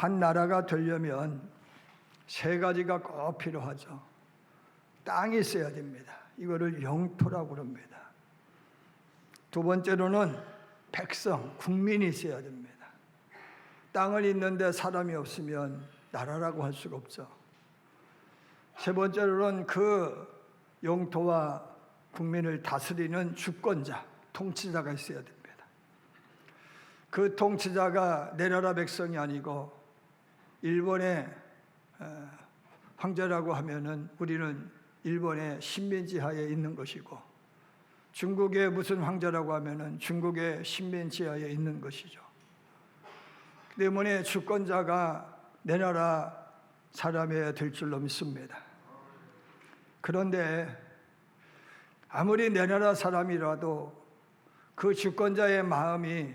한 나라가 되려면 세 가지가 꼭 필요하죠. 땅이 있어야 됩니다. 이거를 영토라고 그럽니다. 두 번째로는 백성, 국민이 있어야 됩니다. 땅을 있는데 사람이 없으면 나라라고 할 수가 없죠. 세 번째로는 그 영토와 국민을 다스리는 주권자, 통치자가 있어야 됩니다. 그 통치자가 내 나라 백성이 아니고 일본의 황제라고 하면은 우리는 일본의 식민지하에 있는 것이고, 중국의 무슨 황제라고 하면은 중국의 식민지하에 있는 것이죠. 때문에 주권자가 내 나라 사람이어야 될 줄로 믿습니다. 그런데 아무리 내 나라 사람이라도 그 주권자의 마음이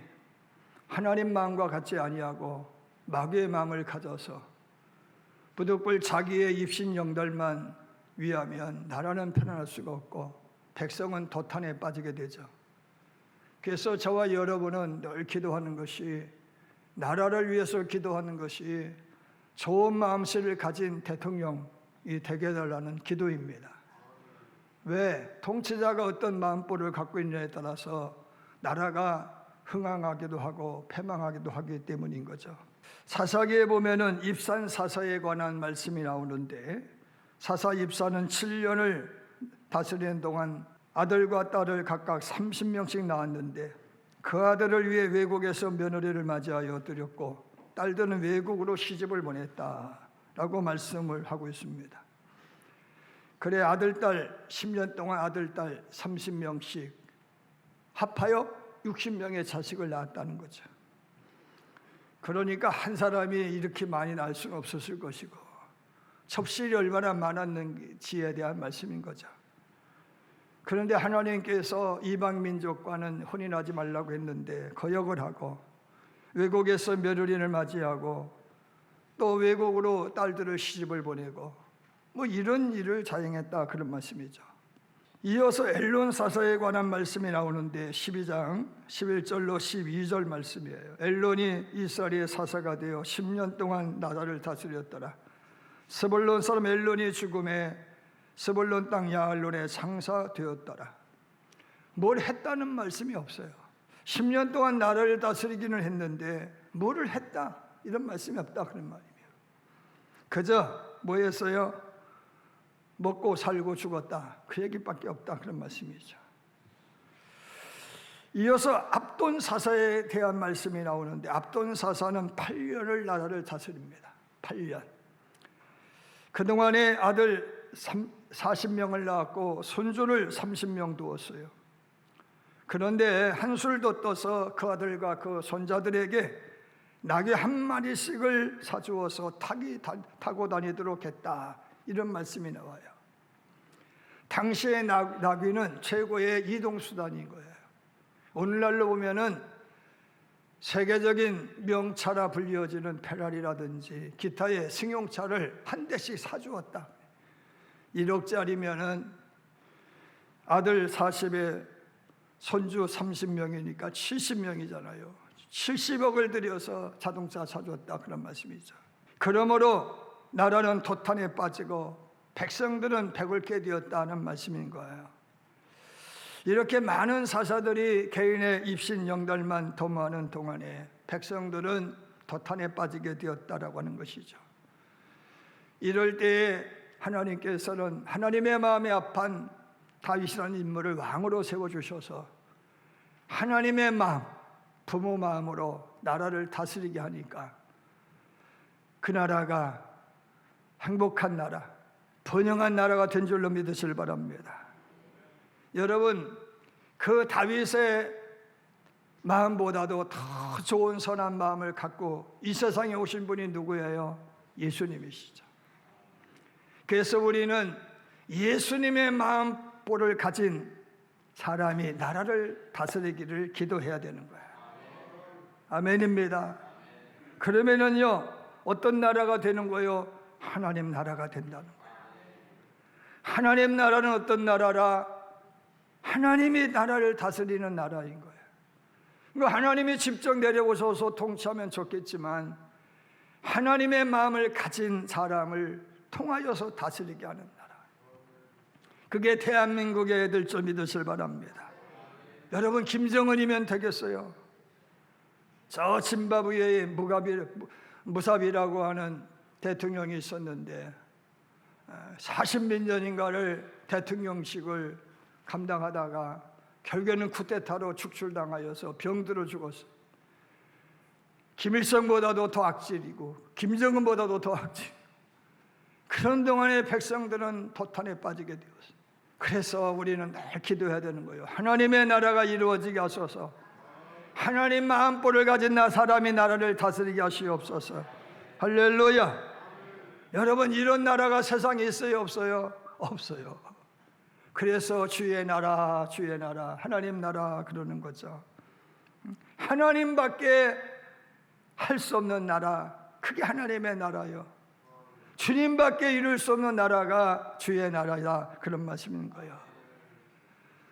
하나님 마음과 같지 아니하고 마귀의 마음을 가져서 부득불 자기의 입신 영달만 위하면 나라는 편안할 수가 없고 백성은 도탄에 빠지게 되죠. 그래서 저와 여러분은 늘 기도하는 것이, 나라를 위해서 기도하는 것이 좋은 마음씨를 가진 대통령이 되게 해달라는 기도입니다. 왜? 통치자가 어떤 마음보를 갖고 있느냐에 따라서 나라가 흥황하기도 하고 패망하기도 하기 때문인 거죠. 사사기에 보면은 입산 사사에 관한 말씀이 나오는데, 사사 입산은 7년을 다스리는 동안 아들과 딸을 각각 30명씩 낳았는데, 그 아들을 위해 외국에서 며느리를 맞이하여 드렸고 딸들은 외국으로 시집을 보냈다라고 말씀을 하고 있습니다. 그래 아들, 딸 10년 동안 아들, 딸 30명씩 합하여 60명의 자식을 낳았다는 거죠. 그러니까 한 사람이 이렇게 많이 낳을 수는 없었을 것이고 첩실이 얼마나 많았는지에 대한 말씀인 거죠. 그런데 하나님께서 이방 민족과는 혼인하지 말라고 했는데 거역을 하고 외국에서 며느리를 맞이하고 또 외국으로 딸들을 시집을 보내고 뭐 이런 일을 자행했다, 그런 말씀이죠. 이어서 엘론 사사에 관한 말씀이 나오는데 12장 11절로 12절 말씀이에요. 엘론이 이스라엘의 사사가 되어 10년 동안 나라를 다스렸더라. 스불론 사람 엘론이 죽음에 스불론 땅 야알론에 장사되었더라. 뭘 했다는 말씀이 없어요. 10년 동안 나라를 다스리기는 했는데 뭐를 했다, 이런 말씀이 없다, 그런 말이에요. 그저 뭐 했어요? 먹고 살고 죽었다, 그 얘기밖에 없다, 그런 말씀이죠. 이어서 압돈 사사에 대한 말씀이 나오는데, 압돈 사사는 8년을 나라를 다스립니다. 8년. 그동안에 아들 40명을 낳았고 손주를 30명 두었어요. 그런데 한술도 떠서 그 아들과 그 손자들에게 나귀 한 마리씩을 사주어서 타고 다니도록 했다, 이런 말씀이 나와요. 당시의 나귀는 최고의 이동수단인 거예요. 오늘날로 보면은 세계적인 명차라 불리어지는 페라리라든지 기타의 승용차를 한 대씩 사주었다. 1억짜리면은 아들 40에 손주 30명이니까 70명이잖아요. 70억을 들여서 자동차 사주었다, 그런 말씀이죠. 그러므로 나라는 도탄에 빠지고 백성들은 배불게 되었다는 말씀인 거예요. 이렇게 많은 사사들이 개인의 입신 영달만 도모하는 동안에 백성들은 도탄에 빠지게 되었다라고 하는 것이죠. 이럴 때에 하나님께서는 하나님의 마음에 합한 다윗이라는 인물을 왕으로 세워주셔서 하나님의 마음, 부모 마음으로 나라를 다스리게 하니까 그 나라가 행복한 나라, 번영한 나라가 된 줄로 믿으시길 바랍니다. 여러분, 그 다윗의 마음보다도 더 좋은 선한 마음을 갖고 이 세상에 오신 분이 누구예요? 예수님이시죠. 그래서 우리는 예수님의 마음보를 가진 사람이 나라를 다스리기를 기도해야 되는 거예요. 아멘입니다. 그러면은요, 어떤 나라가 되는 거예요? 하나님 나라가 된다는 거예요. 하나님 나라는 어떤 나라라? 하나님이 나라를 다스리는 나라인 거예요. 하나님이 직접 내려오셔서 통치하면 좋겠지만 하나님의 마음을 가진 사람을 통하여서 다스리게 하는 나라. 그게 대한민국의 애들 좀 믿으실 바랍니다. 여러분, 김정은이면 되겠어요? 저 짐바브웨의 무사비라고 하는 대통령이 있었는데 40몇 년인가를 대통령직을 감당하다가 결국에는 쿠데타로 축출당하여서 병들어 죽었어요. 김일성보다도 더 악질이고 김정은보다도 더 악질. 그런 동안에 백성들은 도탄에 빠지게 되었어요. 그래서 우리는 늘 기도해야 되는 거예요. 하나님의 나라가 이루어지게 하소서. 하나님 마음보를 가진 사람이 나라를 다스리게 하시옵소서. 할렐루야. 여러분, 이런 나라가 세상에 있어요, 없어요? 없어요. 그래서 주의 나라, 주의 나라, 하나님 나라 그러는 거죠. 하나님밖에 할 수 없는 나라, 그게 하나님의 나라요. 주님밖에 이룰 수 없는 나라가 주의 나라다, 그런 말씀인 거예요.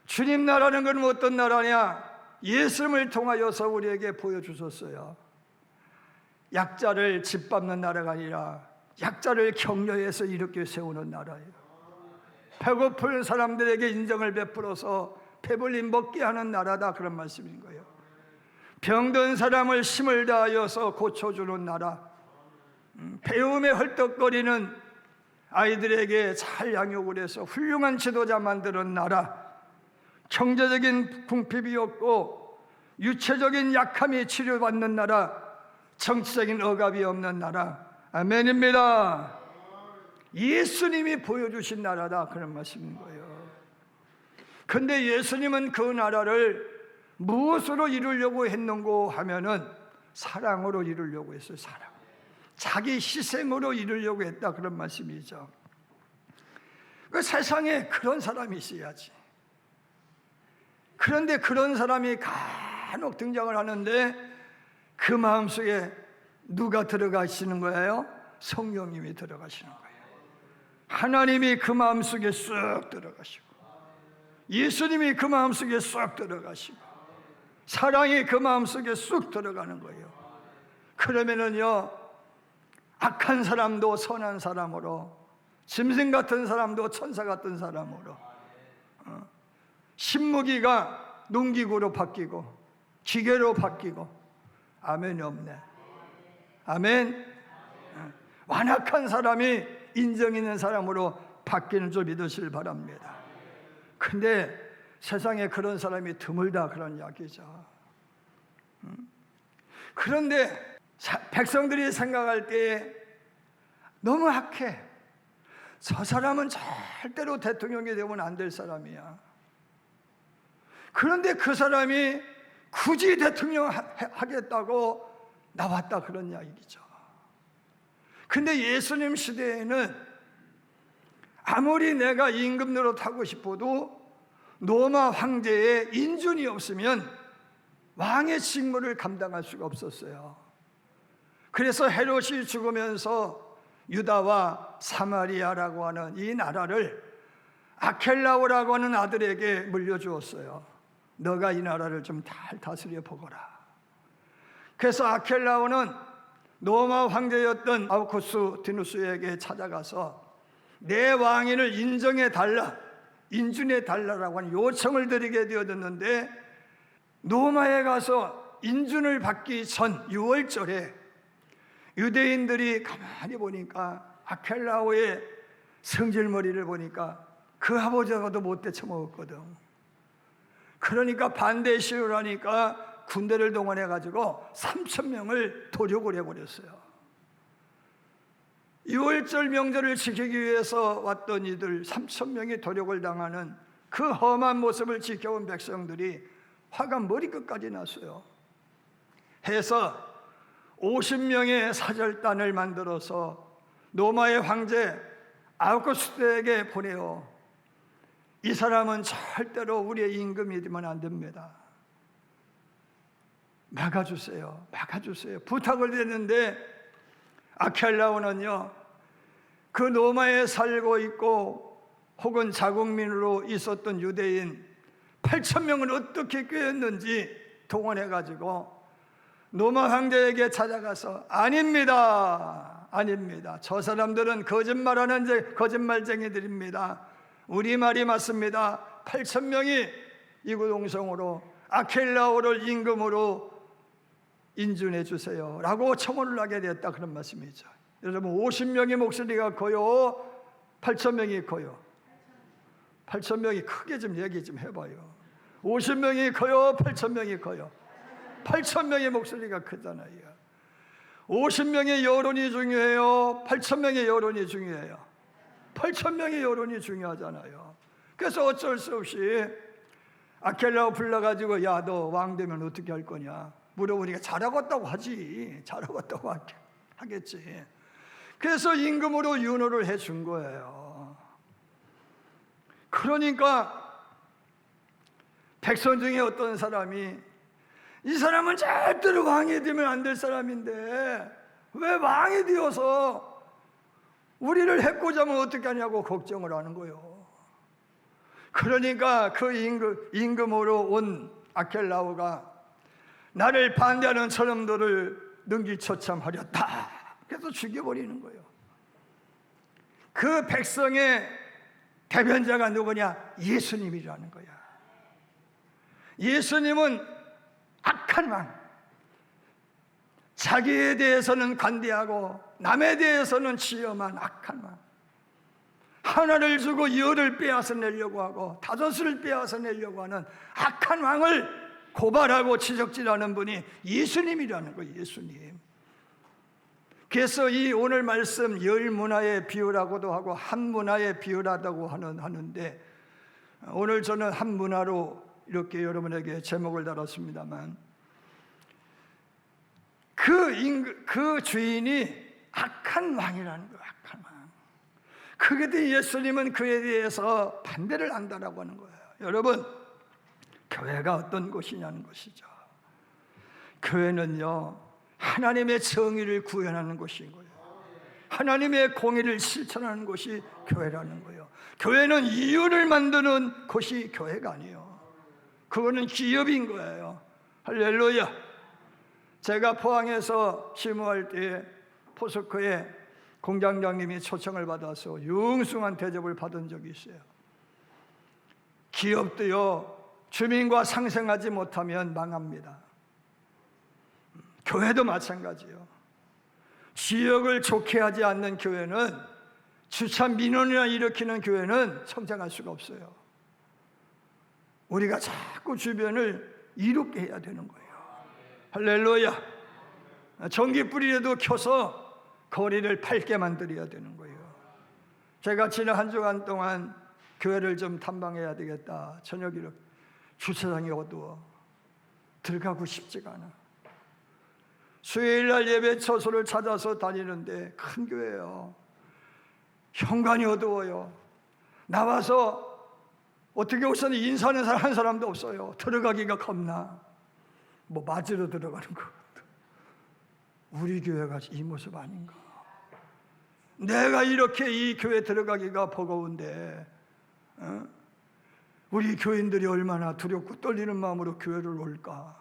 주님 나라는 그럼 어떤 나라냐? 예수님을 통하여서 우리에게 보여주셨어요. 약자를 짓밟는 나라가 아니라 약자를 격려해서 일으켜 세우는 나라예요. 배고픈 사람들에게 인정을 베풀어서 배불리 먹게 하는 나라다, 그런 말씀인 거예요. 병든 사람을 힘을 다하여서 고쳐주는 나라, 배움에 헐떡거리는 아이들에게 잘 양육을 해서 훌륭한 지도자 만드는 나라, 경제적인 궁핍이 없고 유체적인 약함이 치료받는 나라, 정치적인 억압이 없는 나라, 아멘입니다. 예수님이 보여주신 나라다, 그런 말씀인 거예요. 근데 예수님은 그 나라를 무엇으로 이루려고 했는고 하면은 사랑으로 이루려고 했어요. 사랑. 자기 희생으로 이루려고 했다, 그런 말씀이죠. 그 세상에 그런 사람이 있어야지. 그런데 그런 사람이 간혹 등장을 하는데 그 마음속에 누가 들어가시는 거예요? 성령님이 들어가시는 거예요. 하나님이 그 마음속에 쑥 들어가시고, 예수님이 그 마음속에 쑥 들어가시고, 사랑이 그 마음속에 쑥 들어가는 거예요. 그러면은요, 악한 사람도 선한 사람으로, 짐승 같은 사람도 천사 같은 사람으로, 신무기가 농기구로 바뀌고 기계로 바뀌고, 아멘이 없네. 아멘. 완악한 사람이 인정 있는 사람으로 바뀌는 줄 믿으시길 바랍니다. 근데 세상에 그런 사람이 드물다, 그런 이야기죠. 그런데 백성들이 생각할 때 너무 악해. 저 사람은 절대로 대통령이 되면 안 될 사람이야. 그런데 그 사람이 굳이 대통령 하겠다고 나왔다, 그런 이야기죠. 근데 예수님 시대에는 아무리 내가 임금 노릇하고 싶어도 로마 황제의 인준이 없으면 왕의 직무를 감당할 수가 없었어요. 그래서 헤롯이 죽으면서 유다와 사마리아라고 하는 이 나라를 아켈라오라고 하는 아들에게 물려주었어요. 너가 이 나라를 좀 잘 다스려 보거라. 그래서 아켈라오는 로마 황제였던 아우구스티누스에게 찾아가서 내 왕위를 인정해 달라, 인준해 달라라고 하는 요청을 드리게 되어졌는데, 로마에 가서 인준을 받기 전 6월절에 유대인들이 가만히 보니까 아켈라오의 성질머리를 보니까 그 아버지하고도 못 대처먹었거든. 그러니까 반대 시위를 하니까 군대를 동원해가지고 3,000명을 도륙을 해버렸어요. 6월절 명절을 지키기 위해서 왔던 이들 3,000명이 도륙을 당하는 그 험한 모습을 지켜온 백성들이 화가 머리끝까지 났어요. 해서 50명의 사절단을 만들어서 로마의 황제 아우구스트에게 보내요. 이 사람은 절대로 우리의 임금이 되면 안 됩니다. 막아주세요. 막아주세요. 부탁을 드렸는데 아켈라오는요, 그 로마에 살고 있고 혹은 자국민으로 있었던 유대인 8,000명을 어떻게 꿰었는지 동원해가지고 로마 황제에게 찾아가서 아닙니다. 저 사람들은 거짓말하는 거짓말쟁이들입니다. 우리 말이 맞습니다. 8,000명이 이구동성으로 아켈라오를 임금으로 인준해 주세요 라고 청혼을 하게 됐다, 그런 말씀이죠. 여러분, 50명의 목소리가 커요, 8,000명이 커요? 8,000명이 크게 좀 얘기 좀 해봐요. 50명이 커요, 8,000명이 커요? 8,000명의 목소리가 크잖아요. 50명의 여론이 중요해요, 8,000명의 여론이 중요해요? 8,000명의 여론이 중요하잖아요. 그래서 어쩔 수 없이 아켈라오 불러가지고 야, 너 왕 되면 어떻게 할 거냐 물어보니까 잘하겠다고 하지. 잘하겠다고 하겠지. 그래서 임금으로 윤호를 해준 거예요. 그러니까 백성 중에 어떤 사람이 이 사람은 절대로 왕이 되면 안 될 사람인데 왜 왕이 되어서 우리를 해코자면 어떻게 하냐고 걱정을 하는 거예요. 그러니까 그 임금으로 온 아켈라오가 나를 반대하는 저놈들을 능기처참하렸다. 그래서 죽여버리는 거예요. 그 백성의 대변자가 누구냐? 예수님이라는 거야. 예수님은 악한 왕, 자기에 대해서는 관대하고 남에 대해서는 치엄한 악한 왕, 하나를 주고 열을 빼앗아 내려고 하고 다섯을 빼앗아 내려고 하는 악한 왕을 고발하고 지적질하는 분이 예수님이라는 거예요. 예수님. 그래서 이 오늘 말씀 열 문화의 비유라고도 하고 한 문화의 비유라고 하는데, 오늘 저는 한 문화로 이렇게 여러분에게 제목을 달았습니다만, 그 주인이 악한 왕이라는 거예요. 악한 왕. 그런데 예수님은 그에 대해서 반대를 한다라고 하는 거예요. 여러분, 교회가 어떤 곳이냐는 것이죠. 교회는요, 하나님의 정의를 구현하는 곳인 거예요. 하나님의 공의를 실천하는 곳이 교회라는 거예요. 교회는 이윤을 만드는 곳이 교회가 아니에요. 그거는 기업인 거예요. 할렐루야. 제가 포항에서 심호할 때 포스코에 공장장님이 초청을 받아서 융숭한 대접을 받은 적이 있어요. 기업도요, 주민과 상생하지 못하면 망합니다. 교회도 마찬가지예요. 지역을 좋게 하지 않는 교회는, 주차 민원이나 일으키는 교회는 성장할 수가 없어요. 우리가 자꾸 주변을 이롭게 해야 되는 거예요. 할렐루야. 전기불이라도 켜서 거리를 밝게 만들어야 되는 거예요. 제가 지난 한 주간 동안 교회를 좀 탐방해야 되겠다. 저녁에 주차장이 어두워 들어가고 싶지가 않아. 수요일날 예배 처소를 찾아서 다니는데 큰 교회예요. 현관이 어두워요. 나와서 어떻게 우선 인사하는 사람 한 사람도 없어요. 들어가기가 겁나. 뭐 맞으러 들어가는 거. 우리 교회가 이 모습 아닌가? 내가 이렇게 이 교회 들어가기가 버거운데, 우리 교인들이 얼마나 두렵고 떨리는 마음으로 교회를 올까?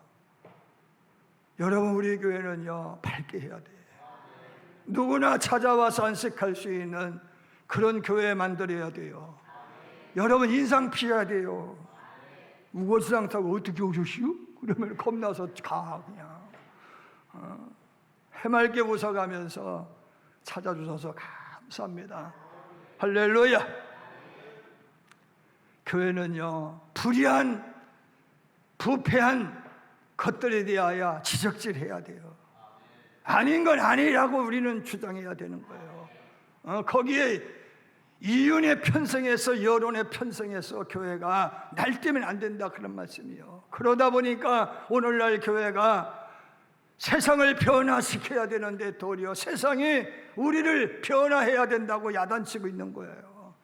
여러분, 우리 교회는요, 밝게 해야 돼. 누구나 찾아와서 안식할 수 있는 그런 교회 만들어야 돼요. 여러분, 인상 피해야 돼요. 우거지상 타고 어떻게 오셨시오? 그러면 겁나서 가 그냥. 해맑게 웃어가면서 찾아주셔서 감사합니다. 할렐루야. 교회는요, 불의한 부패한 것들에 대하여 지적질해야 돼요. 아닌 건 아니라고 우리는 주장해야 되는 거예요. 거기에 이윤에 편성해서 여론에 편성해서 교회가 날뛰면 안 된다, 그런 말씀이에요. 그러다 보니까 오늘날 교회가 세상을 변화시켜야 되는데 도리어 세상이 우리를 변화해야 된다고 야단치고 있는 거예요.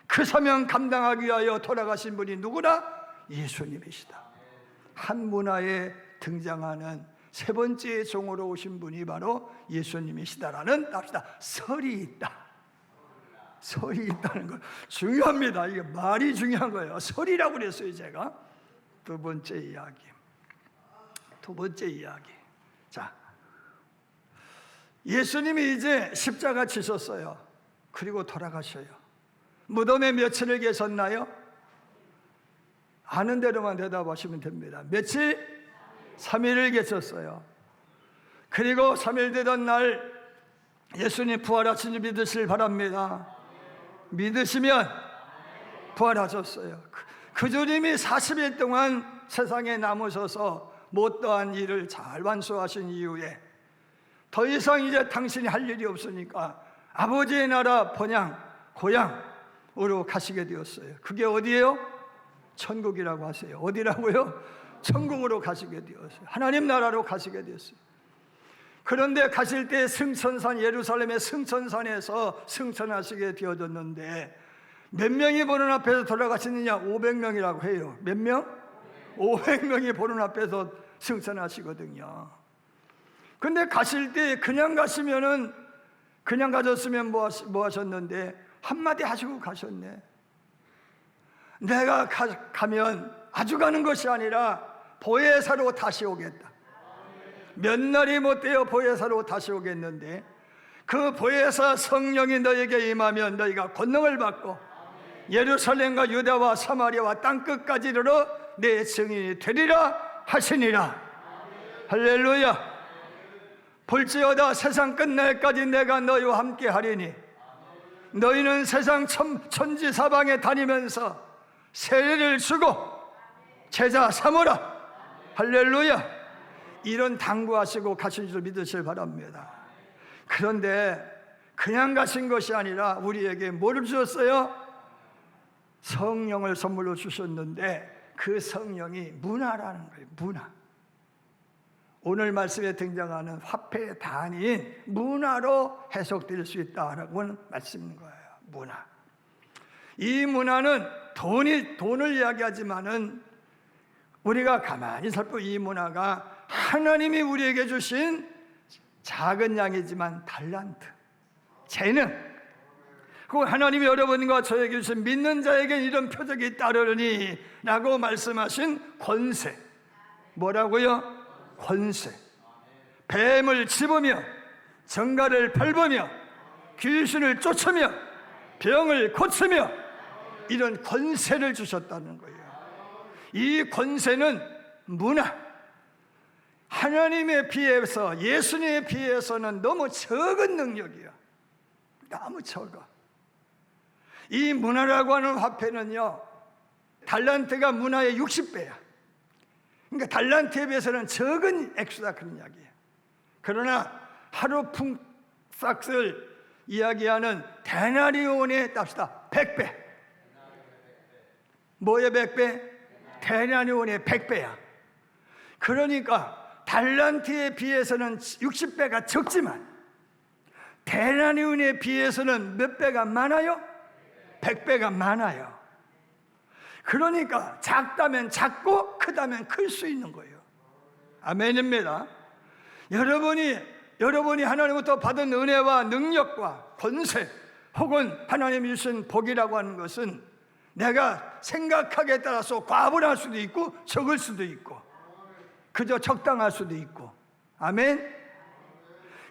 그 사명 감당하기 위하여 돌아가신 분이 누구나 예수님이시다. 한 문화에 등장하는 세 번째 종으로 오신 분이 바로 예수님이시다라는 답시다. 설이 있다. 설이 있다는 거 중요합니다. 이게 말이 중요한 거예요. 설이라고 그랬어요. 제가 두 번째 이야기. 두 번째 이야기. 자, 예수님이 이제 십자가 지셨어요. 그리고 돌아가셔요. 무덤에 며칠을 계셨나요? 아는 대로만 대답하시면 됩니다. 며칠? 3일을 계셨어요. 그리고 3일 되던 날 예수님 부활하신 줄 믿으시길 바랍니다. 믿으시면 부활하셨어요. 그 주님이 40일 동안 세상에 남으셔서 못다한 일을 잘 완수하신 이후에 더 이상 이제 당신이 할 일이 없으니까 아버지의 나라 번향 고향으로 가시게 되었어요. 그게 어디예요? 천국이라고 하세요. 어디라고요? 천국으로 가시게 되었어요. 하나님 나라로 가시게 되었어요. 그런데 가실 때 승천산, 예루살렘의 승천산에서 승천하시게 되어졌는데 몇 명이 보는 앞에서 돌아가시느냐? 500명이라고 해요. 몇 명? 500명이 보는 앞에서 승천하시거든요. 근데 가실 때 그냥 가시면은, 그냥 가셨으면 뭐 하셨는데 한마디 하시고 가셨네. 내가 가면 아주 가는 것이 아니라 보혜사로 다시 오겠다. 몇 날이 못 되어 보혜사로 다시 오겠는데 그 보혜사 성령이 너에게 임하면 너희가 권능을 받고 예루살렘과 유다와 사마리아와 땅끝까지 이르러 내 증인이 되리라 하시니라. 할렐루야. 볼지어다 세상 끝날까지 내가 너희와 함께 하리니 너희는 세상 천지 사방에 다니면서 세례를 주고 제자 삼으라. 할렐루야. 이런 당부하시고 가신 줄 믿으시길 바랍니다. 그런데 그냥 가신 것이 아니라 우리에게 뭐를 주셨어요? 성령을 선물로 주셨는데 그 성령이 문화라는 거예요. 문화. 오늘 말씀에 등장하는 화폐의 단위인 문화로 해석될 수 있다라고 말씀인 거예요. 문화. 이 문화는 돈을 이야기하지만은 우리가 가만히 살펴 이 문화가 하나님이 우리에게 주신 작은 양이지만 달란트, 재능, 그 하나님이 여러분과 저에게 주신 믿는 자에게 이런 표적이 따르니 라고 말씀하신 권세. 뭐라고요? 권세. 뱀을 집으며 정갈을 밟으며 귀신을 쫓으며 병을 고치며 이런 권세를 주셨다는 거예요. 이 권세는 문화, 하나님에 비해서, 예수님에 비해서는 너무 적은 능력이에요. 너무 적어. 이 문화라고 하는 화폐는요, 달란트가 문화의 60배야. 그러니까 달란트에 비해서는 적은 액수다, 그런 이야기예요. 그러나 하루 품삯을 이야기하는 데나리온의 답시다 100배. 뭐의 100배? 데나리온의 100배야. 그러니까 달란트에 비해서는 60배가 적지만 데나리온에 비해서는 몇 배가 많아요? 100배가 많아요. 그러니까 작다면 작고 크다면 클 수 있는 거예요. 아멘입니다. 여러분이 하나님부터 받은 은혜와 능력과 권세 혹은 하나님이 주신 복이라고 하는 것은 내가 생각하기에 따라서 과분할 수도 있고 적을 수도 있고 그저 적당할 수도 있고. 아멘.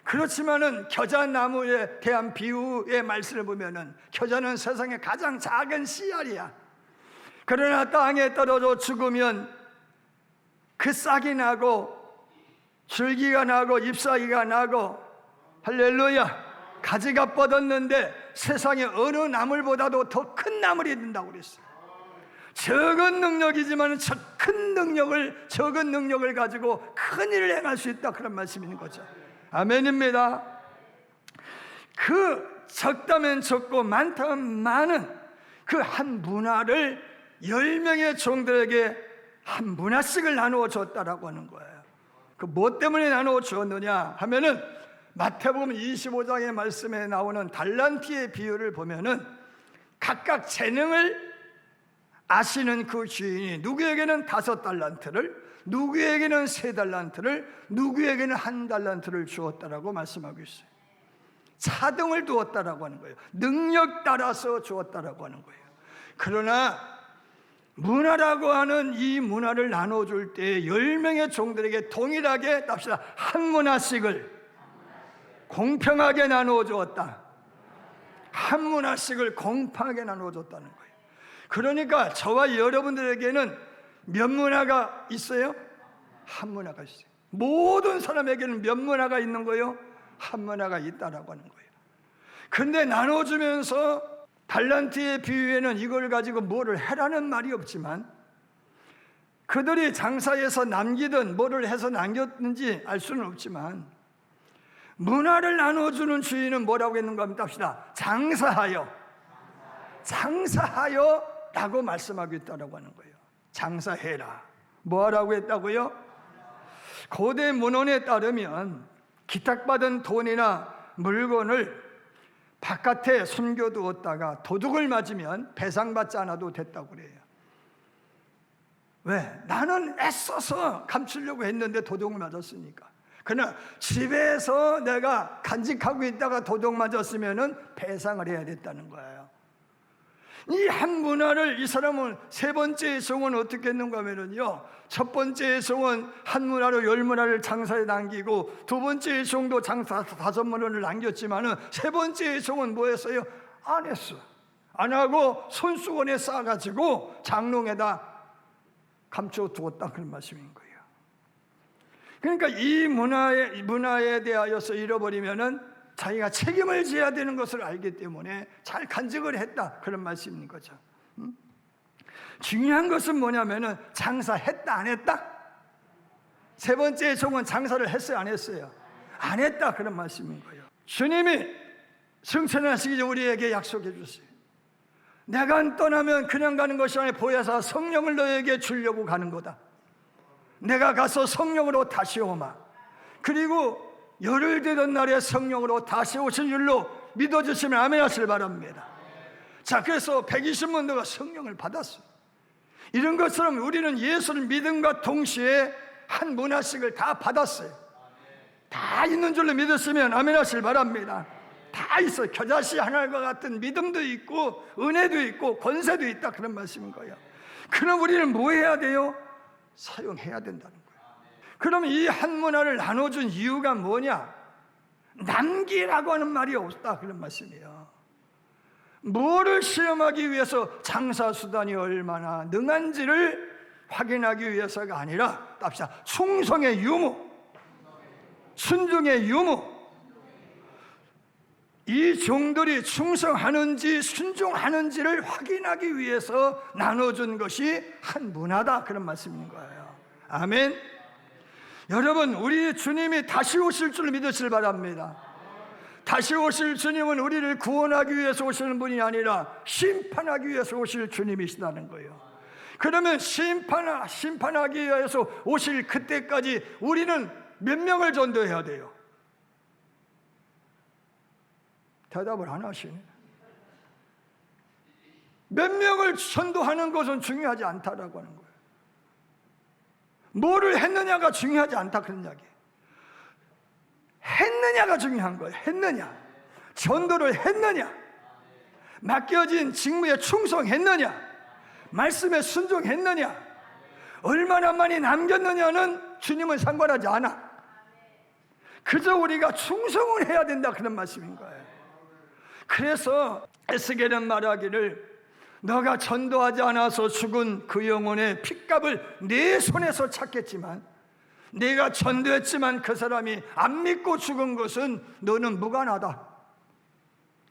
그렇지만은 겨자나무에 대한 비유의 말씀을 보면은 겨자는 세상의 가장 작은 씨알이야. 그러나 땅에 떨어져 죽으면 그 싹이 나고 줄기가 나고 잎사귀가 나고 할렐루야 가지가 뻗었는데 세상에 어느 나물보다도 더 큰 나물이 된다고 그랬어요. 적은 능력이지만 적은 능력을 가지고 큰 일을 행할 수 있다, 그런 말씀이 있는 거죠. 아멘입니다. 그 적다면 적고 많다면 많은 그 한 문화를 10명의 종들에게 한 문화씩을 나누어 줬다라고 하는 거예요. 그 뭐 때문에 나누어 주었느냐 하면은 마태복음 25장의 말씀에 나오는 달란트의 비유를 보면은 각각 재능을 아시는 그 주인이 누구에게는 5달란트를, 누구에게는 3달란트를, 누구에게는 1달란트를 주었다라고 말씀하고 있어요. 차등을 두었다라고 하는 거예요. 능력 따라서 주었다라고 하는 거예요. 그러나 문화라고 하는 이 문화를 나눠줄 때 10명의 종들에게 동일하게 합시다. 한 문화씩을 공평하게 나누어 주었다. 한 문화씩을 공평하게 나누어 줬다는 거예요. 그러니까 저와 여러분들에게는 몇 문화가 있어요? 한 문화가 있어요. 모든 사람에게는 몇 문화가 있는 거예요? 한 문화가 있다라고 하는 거예요. 근데 나눠주면서 달란트의 비유에는 이걸 가지고 뭐를 해라는 말이 없지만, 그들이 장사해서 남기든 뭐를 해서 남겼는지 알 수는 없지만, 문화를 나눠주는 주인은 뭐라고 했는가 하면 합시다. 장사하여 라고 말씀하고 있다고 하는 거예요. 장사해라. 뭐 하라고 했다고요? 고대 문헌에 따르면 기탁받은 돈이나 물건을 바깥에 숨겨두었다가 도둑을 맞으면 배상받지 않아도 됐다고 그래요. 왜? 나는 애써서 감추려고 했는데 도둑을 맞았으니까. 그러나 집에서 내가 간직하고 있다가 도둑 맞았으면 배상을 해야 됐다는 거예요. 이 한 문화를 이 사람은 세 번째 종은 어떻게 했는가 하면요, 첫 번째 종은 한 문화로 10문화를 장사에 남기고, 두 번째 종도 장사 5문화를 남겼지만은 세 번째 종은 뭐 했어요? 안 했어. 안 하고 손수건에 싸가지고 장롱에다 감춰 두었다, 그런 말씀인 거예요. 그러니까 이 문화에 대하여서 잃어버리면은 자기가 책임을 져야 되는 것을 알기 때문에 잘 간직을 했다, 그런 말씀인 거죠. 중요한 것은 뭐냐면은 장사했다 안 했다? 세 번째 종은 장사를 했어요 안 했어요? 안 했다, 그런 말씀인 거예요. 주님이 승천하시기 전에 우리에게 약속해 주세요. 내가 떠나면 그냥 가는 것이 아니라 보혜사 성령을 너에게 주려고 가는 거다. 내가 가서 성령으로 다시 오마. 그리고 열흘 되던 날에 성령으로 다시 오신 줄로 믿어주시면 아멘 하시길 바랍니다. 자, 그래서 120만도가 성령을 받았어요. 이런 것처럼 우리는 예수를 믿음과 동시에 한 문화씩을 다 받았어요. 다 있는 줄로 믿으시면 아멘 하시길 바랍니다. 다 있어요. 겨자씨 하나과 같은 믿음도 있고 은혜도 있고 권세도 있다, 그런 말씀인 거예요. 그럼 우리는 뭐 해야 돼요? 사용해야 된다는 거예요. 그러면 이 한 문화를 나눠준 이유가 뭐냐? 남기라고 하는 말이 없다, 그런 말씀이에요. 뭐를 시험하기 위해서 장사수단이 얼마나 능한지를 확인하기 위해서가 아니라 합시다. 충성의 유무, 순종의 유무, 이 종들이 충성하는지 순종하는지를 확인하기 위해서 나눠준 것이 한 문화다, 그런 말씀인 거예요. 아멘. 여러분, 우리 주님이 다시 오실 줄 믿으시길 바랍니다. 다시 오실 주님은 우리를 구원하기 위해서 오시는 분이 아니라 심판하기 위해서 오실 주님이시다는 거예요. 그러면 심판하기 위해서 오실 그때까지 우리는 몇 명을 전도해야 돼요? 대답을 안 하시네. 몇 명을 전도하는 것은 중요하지 않다라고 하는 거예요. 뭐를 했느냐가 중요하지 않다, 그런 이야기예요. 했느냐가 중요한 거예요. 했느냐, 전도를 했느냐, 맡겨진 직무에 충성했느냐, 말씀에 순종했느냐, 얼마나 많이 남겼느냐는 주님은 상관하지 않아. 그저 우리가 충성을 해야 된다, 그런 말씀인 거예요. 그래서 에스겔은 말하기를 너가 전도하지 않아서 죽은 그 영혼의 핏값을 내 손에서 찾겠지만, 내가 전도했지만 그 사람이 안 믿고 죽은 것은 너는 무관하다.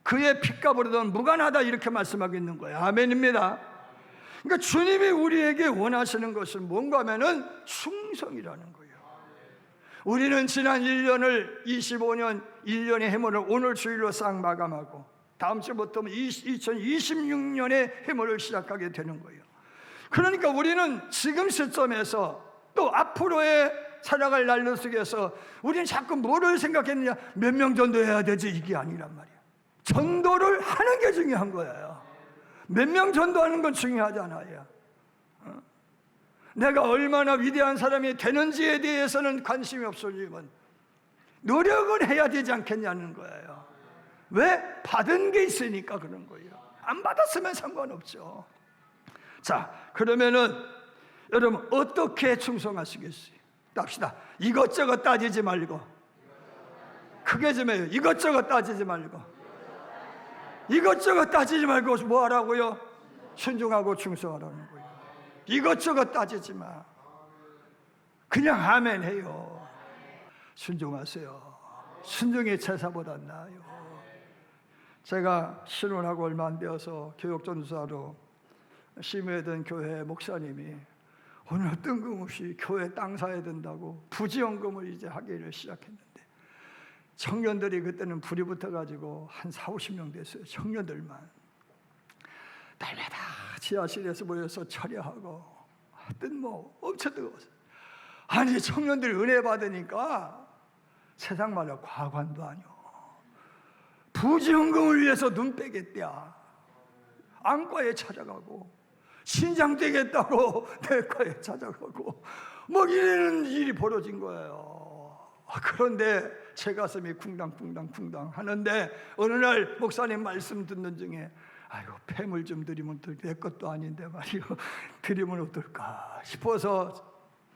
그의 핏값으로 너는 무관하다, 이렇게 말씀하고 있는 거예요. 아멘입니다. 그러니까 주님이 우리에게 원하시는 것은 뭔가 하면은 충성이라는 거예요. 우리는 지난 1년을 25년 1년의 해물을 오늘 주일로 싹 마감하고 다음 주부터 2026년의 해물을 시작하게 되는 거예요. 그러니까 우리는 지금 시점에서 또 앞으로의 살아갈 날로 속에서 우리는 자꾸 뭐를 생각했느냐, 몇 명 전도해야 되지, 이게 아니란 말이야. 전도를 하는 게 중요한 거예요. 몇 명 전도하는 건 중요하지 않아요. 내가 얼마나 위대한 사람이 되는지에 대해서는 관심이 없어지면 노력을 해야 되지 않겠냐는 거예요. 왜? 받은 게 있으니까 그런 거예요. 안 받았으면 상관없죠. 자, 그러면은 여러분 어떻게 충성하시겠어요? 답시다. 이것저것 따지지 말고, 크게 좀 해요. 이것저것 따지지 말고, 이것저것 따지지 말고 뭐 하라고요? 순종하고 충성하라는 거예요. 이것저것 따지지 마. 그냥 아멘 해요. 순종하세요. 순종이 제사보다 나아요. 제가 신혼하고 얼마 안 되어서 교육전도사로 심의하던 교회 목사님이 오늘 뜬금없이 교회 땅 사야 된다고 부지연금을 이제 하기를 시작했는데, 청년들이 그때는 불이 붙어가지고 한 40-50명 됐어요. 청년들만 날마다 지하실에서 모여서 철야하고, 하여튼 뭐 엄청 뜨거웠어요. 아니 청년들 은혜 받으니까 세상 말로 과관도 아니오. 부지연금을 위해서 눈 빼겠대야. 안과에 찾아가고, 신장 되겠다고 내과에 찾아가고, 뭐 이런 일이 벌어진 거예요. 그런데 제 가슴이 쿵당쿵당 하는데 어느 날 목사님 말씀 듣는 중에 아이고 폐물 좀 드리면 내 것도 아닌데 말이요 드리면 어떨까 싶어서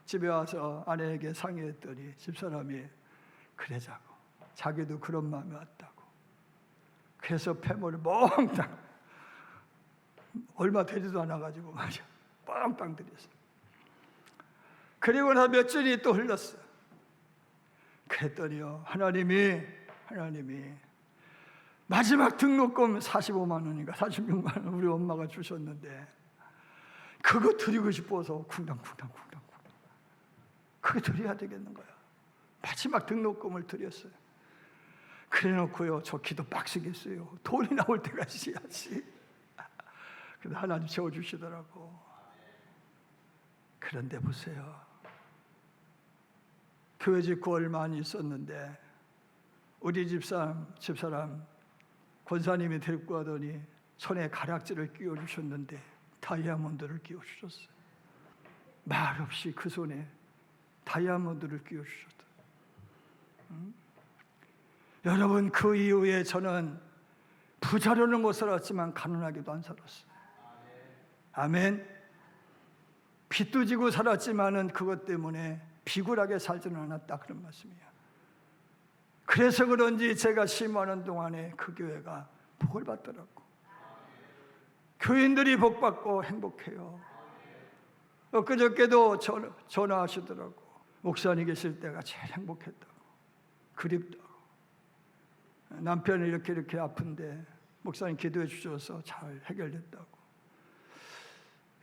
집에 와서 아내에게 상의했더니 집사람이 그러자고, 자기도 그런 마음이 왔다고. 그래서 폐물을 몽땅 얼마 되지도 않아가지고 말이야 빵빵 드렸어요. 그리고 나 며칠이 또 흘렀어. 그랬더니요 하나님이 마지막 등록금 45만 원인가 46만 원 우리 엄마가 주셨는데 그거 드리고 싶어서 쿵당쿵당 그거 드려야 되겠는 거야. 마지막 등록금을 드렸어요. 그래놓고요 저 기도 빡시겠어요. 돈이 나올 때까지 해야지. 근데 하나님 채워주시더라고. 그런데 보세요, 교회 짓고 얼마 안 있었는데 우리 집사람 권사님이 데리고 가더니 손에 가락지를 끼워주셨는데 다이아몬드를 끼워주셨어요. 말없이 그 손에 다이아몬드를 끼워주셨다. 여러분 그 이후에 저는 부자로는 못 살았지만 가난하게도 안 살았어요. 아멘. 빚도 지고 살았지만은 그것 때문에 비굴하게 살지는 않았다, 그런 말씀이에요. 그래서 그런지 제가 심호하는 동안에 그 교회가 복을 받더라고. 교인들이 복 받고 행복해요. 엊그저께도 전화하시더라고. 목사님 계실 때가 제일 행복했다고, 그립다고. 남편이 이렇게 아픈데 목사님 기도해 주셔서 잘 해결됐다고.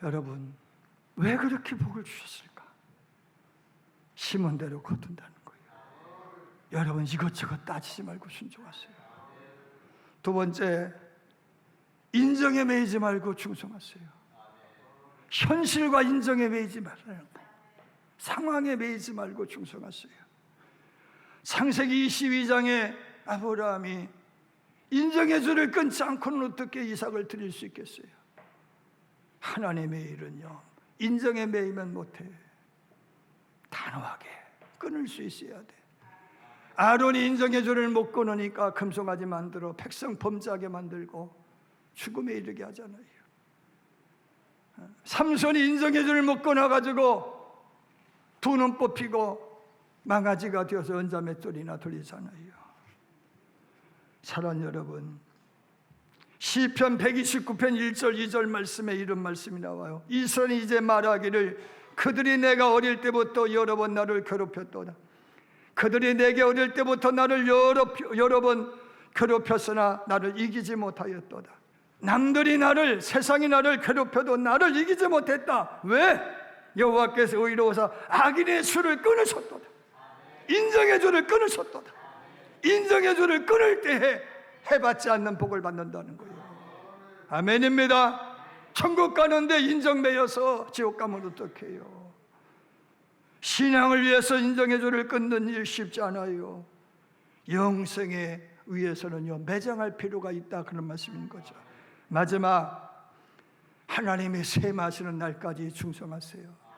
여러분 왜 그렇게 복을 주셨을까? 심은 대로 거둔다는 거예요. 여러분 이것저것 따지지 말고 순종하세요. 두 번째, 인정에 매이지 말고 충성하세요. 현실과 인정에 매이지 말아요. 상황에 매이지 말고 충성하세요. 창세기 22장에 아브라함이 인정의 줄을 끊지 않고는 어떻게 이삭을 드릴 수 있겠어요? 하나님의 일은요 인정에 매이면 못해. 단호하게 끊을 수 있어야 돼. 아론이 인정의 줄을 못 끊으니까 금송아지 만들어 백성 범죄하게 만들고 죽음에 이르게 하잖아요. 삼손이 인정의 줄을 못 끊어가지고 두 눈 뽑히고 망아지가 되어서 연자맷돌이나 돌리잖아요. 사랑 여러분, 시편 129편 1절 2절 말씀에 이런 말씀이 나와요. 이스라엘이 이제 말하기를 그들이 내가 어릴 때부터 여러 번 나를 괴롭혔도다. 그들이 내게 어릴 때부터 나를 여러 번 괴롭혔으나 나를 이기지 못하였도다. 남들이 나를, 세상이 나를 괴롭혀도 나를 이기지 못했다. 왜? 여호와께서 의로워서 악인의 수를 끊으셨도다. 인정의 줄을 끊으셨도다. 인정의 줄을 끊을 때에 해받지 않는 복을 받는다는 거예요. 아멘입니다. 천국 가는데 인정 매여서 지옥 가면 어떡해요? 신앙을 위해서 인정의 줄을 끊는 일 쉽지 않아요. 영생에 위해서는요 매장할 필요가 있다, 그런 말씀인 거죠. 마지막, 하나님이 세마시는 날까지 충성하세요.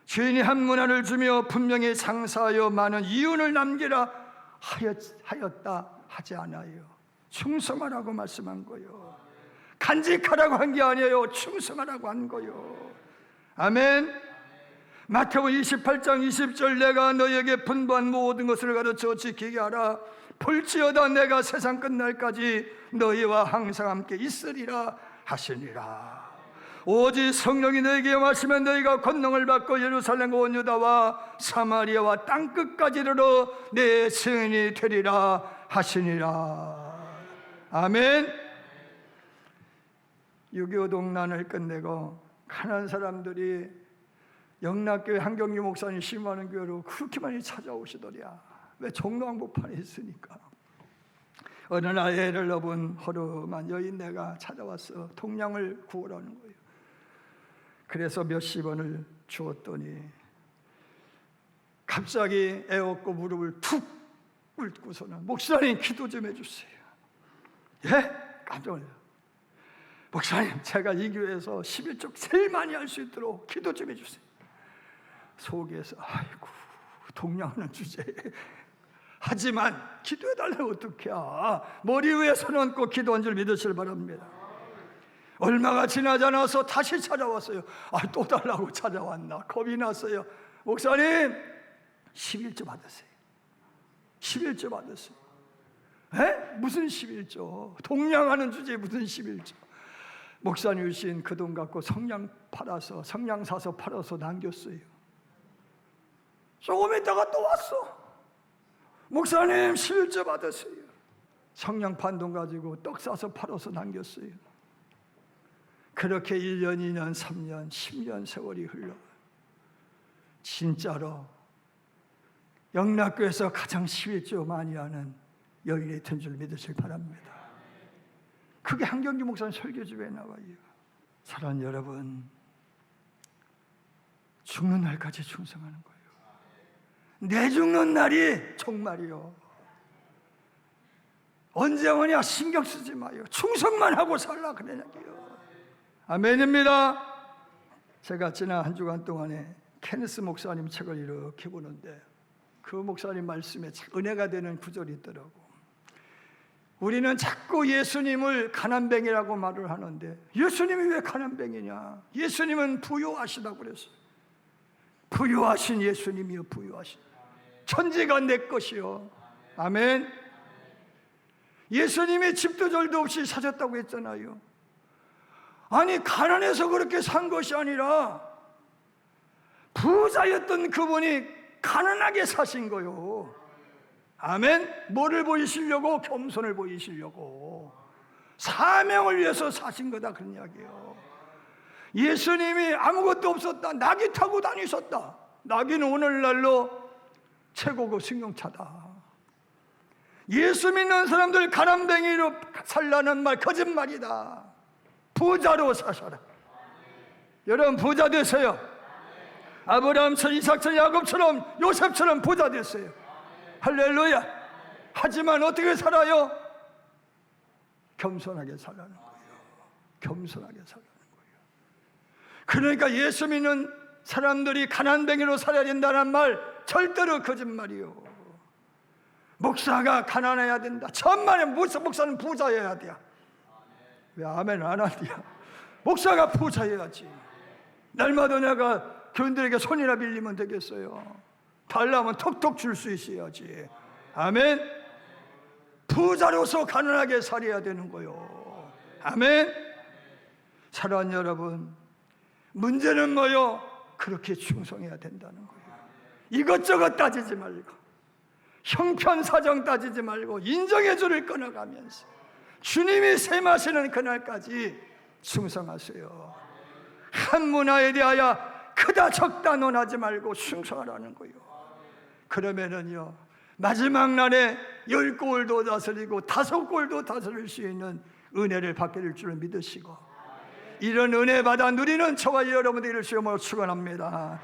주인이 한 문화를 주며 분명히 상사하여 많은 이윤을 남기라 하였다 하지 않아요. 충성하라고 말씀한 거예요. 간직하라고 한 게 아니에요. 충성하라고 한 거요. 아멘. 마태복음 28장 20절 내가 너에게 분부한 모든 것을 가르쳐 지키게 하라. 볼지어다 내가 세상 끝날까지 너희와 항상 함께 있으리라 하시니라. 오직 성령이 너에게 임하시면 너희가 권능을 받고 예루살렘과 온 유다와 사마리아와 땅끝까지 이르러 내 증인이 되리라 하시니라. 아멘. 6.25 동란을 끝내고 가난한 사람들이 영락교회 한경규 목사님 심하는 교회로 그렇게 많이 찾아오시더랴. 왜? 종로 한복판에 있으니까. 어느 날 애를 업은 허름한 여인네가 찾아왔어. 통량을 구하라는 거예요. 그래서 몇십 원을 주었더니 갑자기 애 업고 무릎을 툭 꿇고서는 목사님 기도 좀 해주세요. 예? 깜짝 놀라요. 목사님 제가 이 교회에서 11조 제일 많이 할 수 있도록 기도 좀 해주세요. 속에서 아이고 동냥하는 주제에 하지만 기도해달라고 어떻게 머리 위에 손 얹고 기도한 줄 믿으시길 바랍니다. 얼마가 지나지 않아서 다시 찾아왔어요. 또 달라고 찾아왔나 겁이 났어요. 목사님 11조 받으세요. 11조 받으세요. 에? 무슨 11조? 동냥하는 주제에 무슨 11조? 목사님 주신 그 돈 갖고 성냥 사서 팔아서 남겼어요. 조금 있다가 또 왔어. 목사님 11조 받으세요. 성냥 판 돈 가지고 떡 싸서 팔아서 남겼어요. 그렇게 1년, 2년, 3년, 10년 세월이 흘러 진짜로 영락교에서 가장 11조 많이 하는 여인이 된 줄 믿으시길 바랍니다. 그게 한경규 목사님 설교집에 나와요. 사랑하는 여러분, 죽는 날까지 충성하는 거예요. 내 죽는 날이 정말이요. 언제 오냐 신경 쓰지 마요. 충성만 하고 살라 그러냐고요. 아멘입니다. 제가 지난 한 주간 동안에 케네스 목사님 책을 이렇게 보는데 그 목사님 말씀에 은혜가 되는 구절이 있더라고. 우리는 자꾸 예수님을 가난뱅이라고 말을 하는데 예수님이 왜 가난뱅이냐? 예수님은 부유하시다고 그랬어요. 부유하신 예수님이요, 부유하신. 천지가 내 것이요. 아멘. 예수님이 집도 절도 없이 사셨다고 했잖아요. 아니 가난해서 그렇게 산 것이 아니라 부자였던 그분이 가난하게 사신 거요. 아멘. 뭐를 보이시려고? 겸손을 보이시려고 사명을 위해서 사신 거다 그런 이야기예요. 예수님이 아무것도 없었다. 나귀 타고 다니셨다. 나귀는 오늘날로 최고급 승용차다. 예수 믿는 사람들 가난뱅이로 살라는 말 거짓말이다. 부자로 사셔라. 여러분 부자 되세요. 아브라함처럼 이삭처럼 야곱처럼 요셉처럼 부자 됐어요. 할렐루야. 하지만 어떻게 살아요? 겸손하게 살라는 거예요. 겸손하게 살라는 거예요. 그러니까 예수 믿는 사람들이 가난뱅이로 살아야 된다는 말 절대로 거짓말이요. 목사가 가난해야 된다. 천만에 목사는 부자여야 돼. 왜 아멘 안 하냐? 목사가 부자여야지. 날마다 내가 교인들에게 손이나 빌리면 되겠어요? 달라면 톡톡 줄 수 있어야지. 아멘. 부자로서 가난하게 살아야 되는 거요. 아멘. 사랑하는 여러분, 문제는 뭐요? 그렇게 충성해야 된다는 거예요. 이것저것 따지지 말고, 형편사정 따지지 말고 인정해주를 끊어가면서 주님이 셈하시는 그날까지 충성하세요. 한 문화에 대하여 크다 적다 논하지 말고 충성하라는 거예요. 그러면은요 마지막 날에 10골도 다스리고 5골도 다스릴 수 있는 은혜를 받게 될 줄을 믿으시고 이런 은혜 받아 누리는 저와 여러분들을 주님으로 축원합니다.